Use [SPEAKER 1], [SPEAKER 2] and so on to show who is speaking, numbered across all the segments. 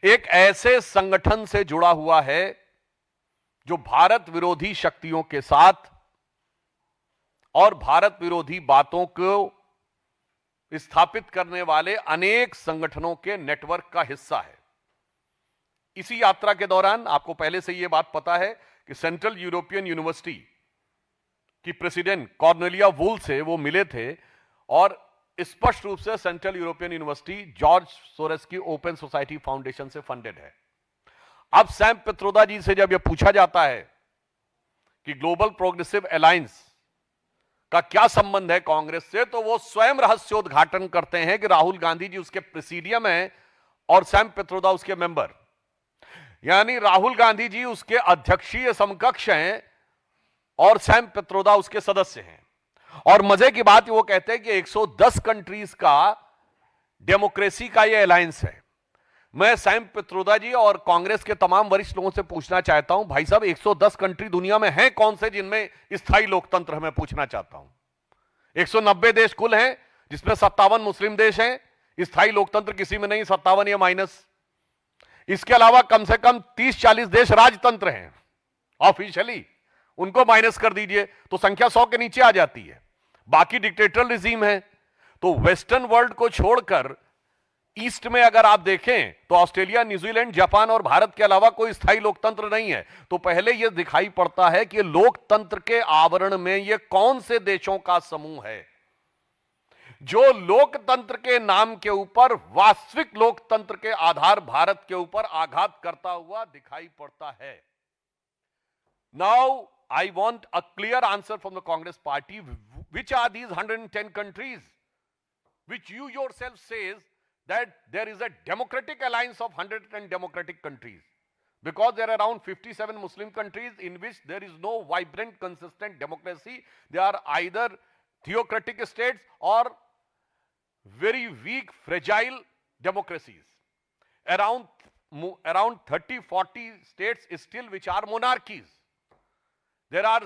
[SPEAKER 1] एक ऐसे संगठन से जुड़ा हुआ है जो भारत विरोधी शक्तियों के साथ और भारत विरोधी बातों को स्थापित करने वाले अनेक संगठनों के नेटवर्क का हिस्सा है। इसी यात्रा के दौरान आपको पहले से यह बात पता है कि सेंट्रल यूरोपियन यूनिवर्सिटी की प्रेसिडेंट कॉर्नेलिया वुल से वो मिले थे और स्पष्ट रूप से central European university George Soros की ओपन सोसाइटी फाउंडेशन से फंडेड है। अब सैम पित्रोदा जी से जब यह पूछा जाता है कि ग्लोबल प्रोग्रेसिव अलायंस का क्या संबंध है कांग्रेस से, तो वो स्वयं रहस्योद्घाटन करते हैं कि राहुल गांधी जी उसके प्रेसिडियम हैं और सैम पित्रोदा उसके मेंबर, यानी राहुल गांधी जी उसके अध्यक्षीय समकक्ष हैं और सैम पित्रोदा उसके सदस्य हैं। और मजे की बात वो कहते हैं कि 110 कंट्रीज का डेमोक्रेसी का ये अलायंस है। मैं सैम पित्रोदा जी और कांग्रेस के तमाम वरिष्ठ लोगों से पूछना चाहता हूं, भाई साहब 110 कंट्री दुनिया में हैं कौन से जिनमें स्थायी लोकतंत्र है? मैं पूछना चाहता हूं। 190 देश कुल हैं जिसमें 57 मुस्लिम देश हैं, स्थायी लोकतंत्र किसी में नहीं, 57 या माइनस। इसके अलावा कम से कम 30-40 देश राजतंत्र हैं ऑफिशियली, उनको माइनस कर दीजिए तो संख्या 100 के नीचे आ जाती है। बाकी डिक्टेटर रिजीम है। तो वेस्टर्न वर्ल्ड को छोड़कर ईस्ट में अगर आप देखें तो ऑस्ट्रेलिया, न्यूजीलैंड, जापान और भारत के अलावा कोई स्थायी लोकतंत्र नहीं है। तो पहले यह दिखाई पड़ता है कि लोकतंत्र के आवरण में यह कौन से देशों का समूह है जो लोकतंत्र के नाम के ऊपर वास्तविक लोकतंत्र के आधार भारत के ऊपर आघात करता हुआ दिखाई पड़ता है। Now I want a clear answer from the Congress party. Which are these 110 countries which you yourself says that there is a democratic alliance of 110 democratic countries? Because there are around 57 Muslim countries in which there is no vibrant, consistent democracy. They are either theocratic states or very weak, fragile democracies. Around 30-40 states still which are monarchies. There are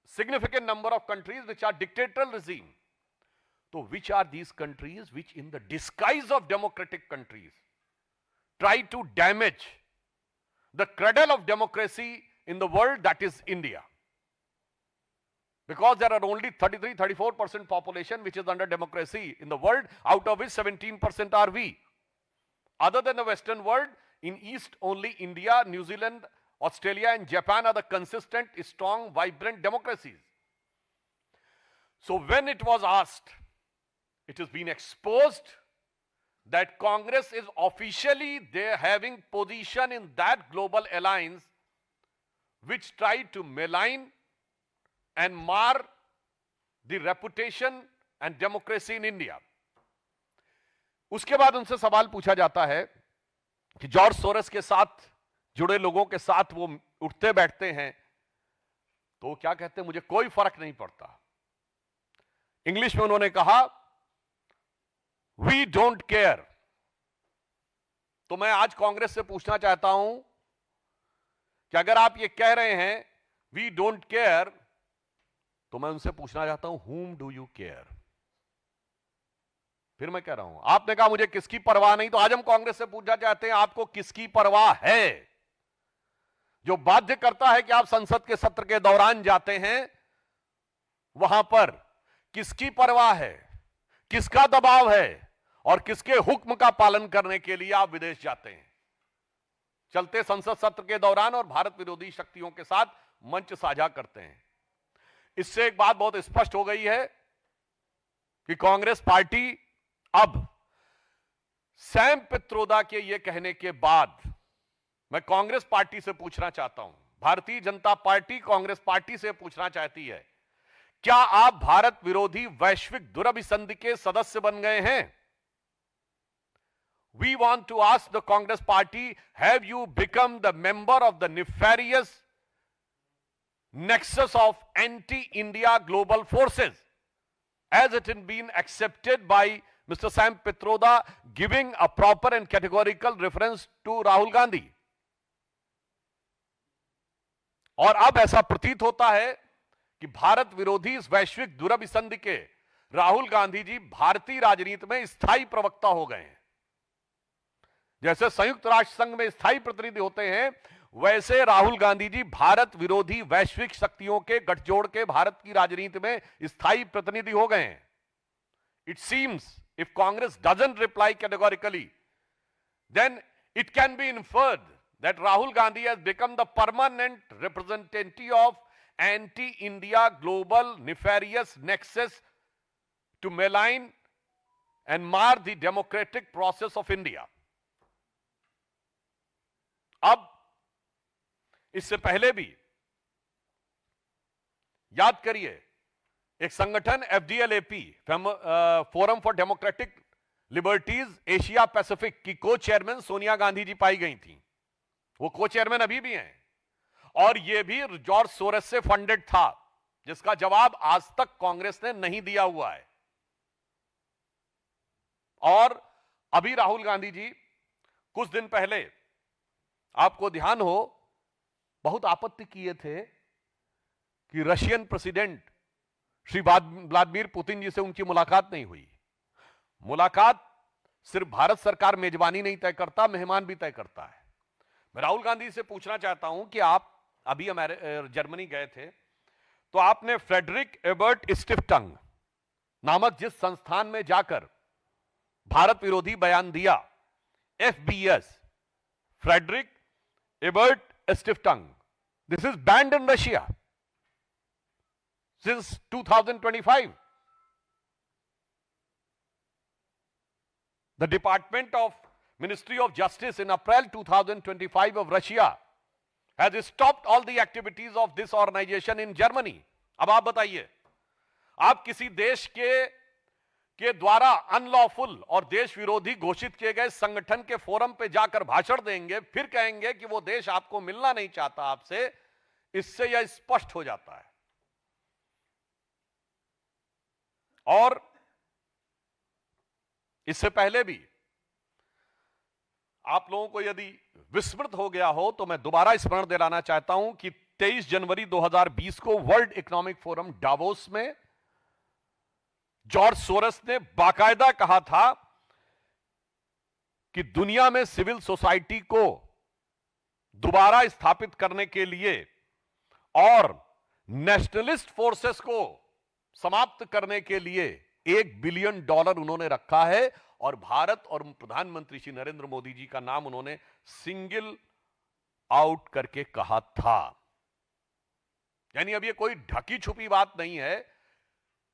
[SPEAKER 1] significant number of countries which are dictatorial regime. So which are these countries which in the disguise of democratic countries try to damage the cradle of democracy in the world, that is India? Because there are only 33-34% population which is under democracy in the world, out of which 17% are we. Other than the Western world, in East only India, New Zealand, Australia and Japan are the consistent, strong, vibrant democracies. So when it was asked, it has been exposed that Congress is officially there having position in that global alliance which tried to malign and mar the reputation and democracy in India. उसके बाद उनसे सवाल पूछा जाता है कि George Soros के साथ जुड़े लोगों के साथ वो उठते बैठते हैं, तो वो क्या कहते हैं? मुझे कोई फर्क नहीं पड़ता। इंग्लिश में उन्होंने कहा वी डोंट केयर। तो मैं आज कांग्रेस से पूछना चाहता हूं कि अगर आप ये कह रहे हैं वी डोंट केयर, तो मैं उनसे पूछना चाहता हूं whom do you care? फिर मैं कह रहा हूं, आपने कहा मुझे किसकी परवाह नहीं, तो आज हम कांग्रेस से पूछना चाहते हैं आपको किसकी परवाह है, जो बाध्य करता है कि आप संसद के सत्र के दौरान जाते हैं। वहां पर किसकी परवाह है, किसका दबाव है और किसके हुक्म का पालन करने के लिए आप विदेश जाते हैं? चलते संसद सत्र के दौरान और भारत विरोधी शक्तियों के साथ मंच साझा करते हैं। इससे एक बात बहुत स्पष्ट हो गई है कि कांग्रेस पार्टी अब सैम पित्रोदा के यह कहने के बाद, मैं कांग्रेस पार्टी से पूछना चाहता हूं, भारतीय जनता पार्टी कांग्रेस पार्टी से पूछना चाहती है, क्या आप भारत विरोधी वैश्विक दुरभिसंधि के सदस्य बन गए हैं? We want to ask the Congress party, have you become the member of the nefarious nexus of anti-India global forces, as it has been accepted by Mr. Sam Pitroda, giving a proper and categorical reference to Rahul Gandhi? और अब ऐसा प्रतीत होता है कि भारत विरोधी इस वैश्विक दुरभिसंधि के राहुल गांधी जी भारतीय राजनीति में स्थायी प्रवक्ता हो गए हैं। जैसे संयुक्त राष्ट्र संघ में स्थायी प्रतिनिधि होते हैं, वैसे राहुल गांधी जी भारत विरोधी वैश्विक शक्तियों के गठजोड़ के भारत की राजनीति में स्थायी प्रतिनिधि हो गए हैं। It seems if Congress doesn't reply categorically, then it can be inferred that Rahul Gandhi has become the permanent representative of anti-India global nefarious nexus to malign and mar the democratic process of India. अब इससे पहले भी याद करिए, एक संगठन FDLAP forum for democratic liberties Asia Pacific की को चेयरमैन सोनिया गांधी जी पाई गई थी। वो को चेयरमैन अभी भी हैं, और ये भी जॉर्ज सोरेस से फंडेड था, जिसका जवाब आज तक कांग्रेस ने नहीं दिया हुआ है। और अभी राहुल गांधी जी कुछ दिन पहले, आपको ध्यान हो, बहुत आपत्ति किए थे कि Russian president Shri Vladimir Putin ji से उनकी मुलाकात नहीं हुई। मुलाकात सिर्फ भारत सरकार मेजबानी नहीं तय करता, मेहमान भी तय करता है। मैं राहुल गांधी से पूछना चाहता हूं कि आप अभी जर्मनी गए थे, तो आपने फ्रेडरिक एबर्ट स्टिफ्टंग नामक जिस संस्थान में जाकर भारत विरोधी बयान दिया, FBS, Friedrich Ebert Stiftung, this is banned in Russia since 2025. The Department of Ministry of Justice in April 2025 of Russia has stopped all the activities of this organization in Germany. अब आप बताइए, आप किसी देश के द्वारा अनलॉफुल और देश विरोधी घोषित किए गए संगठन के फोरम पे जाकर भाषण देंगे, फिर कहेंगे कि वो देश आपको मिलना नहीं चाहता आपसे। इससे यह स्पष्ट हो जाता है। और इससे पहले भी आप लोगों को यदि विस्मृत हो गया हो, तो मैं दोबारा स्मरण दिलाना चाहता हूं कि 23 जनवरी 2020 को वर्ल्ड इकोनॉमिक फोरम डावोस में जॉर्ज सोरेस ने बाकायदा कहा था कि दुनिया में सिविल सोसाइटी को दोबारा स्थापित करने के लिए और नेशनलिस्ट फोर्सेस को समाप्त करने के लिए $1 बिलियन उन्होंने रखा है, और भारत और प्रधानमंत्री श्री नरेंद्र मोदी जी का नाम उन्होंने सिंगल आउट करके कहा था। यानी अब ये कोई ढकी छुपी बात नहीं है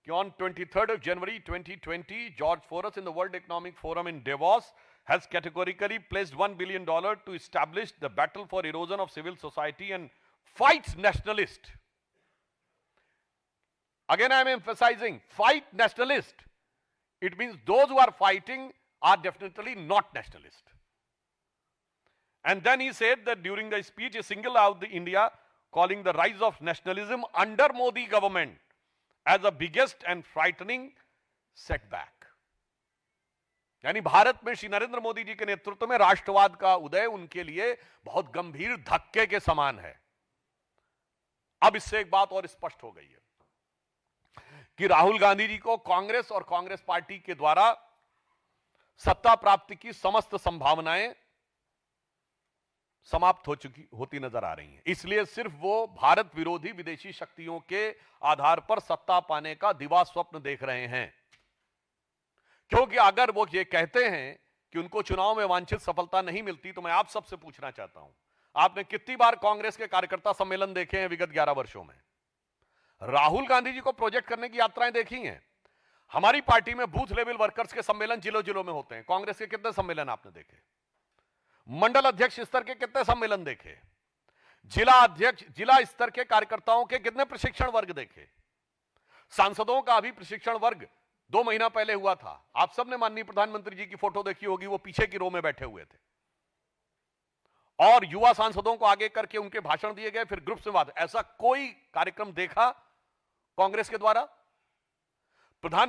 [SPEAKER 1] कि on 23rd January 2020 George Soros in the World Economic Forum in Davos has categorically placed $1 billion to establish the battle for erosion of civil society and fights nationalist. Again, I am emphasizing, fight nationalist. It means those who are fighting are definitely not nationalist. And then he said that during the speech, he singled out the India, calling the rise of nationalism under Modi government as the biggest and frightening setback. यानी भारत में श्री नरेंद्र मोदी जी के नेतृत्व में राष्ट्रवाद का उदय उनके लिए बहुत गंभीर धक्के के समान है। अब इससे एक बात और स्पष्ट हो गई है कि राहुल गांधी जी को कांग्रेस और कांग्रेस पार्टी के द्वारा सत्ता प्राप्ति की समस्त संभावनाएं समाप्त होती नजर आ रही हैं। इसलिए सिर्फ वो भारत विरोधी विदेशी शक्तियों के आधार पर सत्ता पाने का दिवा स्वप्न देख रहे हैं। क्योंकि अगर वो ये कहते हैं कि उनको चुनाव में वांछित सफलता नहीं मिलती, तो मैं आप सबसे पूछना चाहता हूं, आपने कितनी बार कांग्रेस के कार्यकर्ता सम्मेलन देखे हैं विगत 11 वर्षों में? राहुल गांधी जी को प्रोजेक्ट करने की यात्राएं देखी हैं? हमारी पार्टी में बूथ लेवल वर्कर्स के सम्मेलन जिलों जिलों में होते हैं। कांग्रेस के कितने सम्मेलन आपने देखे? मंडल अध्यक्ष स्तर के कितने सम्मेलन देखे? जिला अध्यक्ष, जिला स्तर के कार्यकर्ताओं के कितने प्रशिक्षण वर्ग देखे? सांसदों का अभी प्रशिक्षण वर्ग 2 महीना पहले हुआ था। आप सबने माननीय प्रधानमंत्री जी की फोटो देखी होगी, वो पीछे की रो में बैठे हुए थे और युवा सांसदों को आगे करके उनके भाषण दिए गए, फिर ग्रुप से बात। ऐसा कोई कार्यक्रम देखा कांग्रेस के द्वारा? प्रधान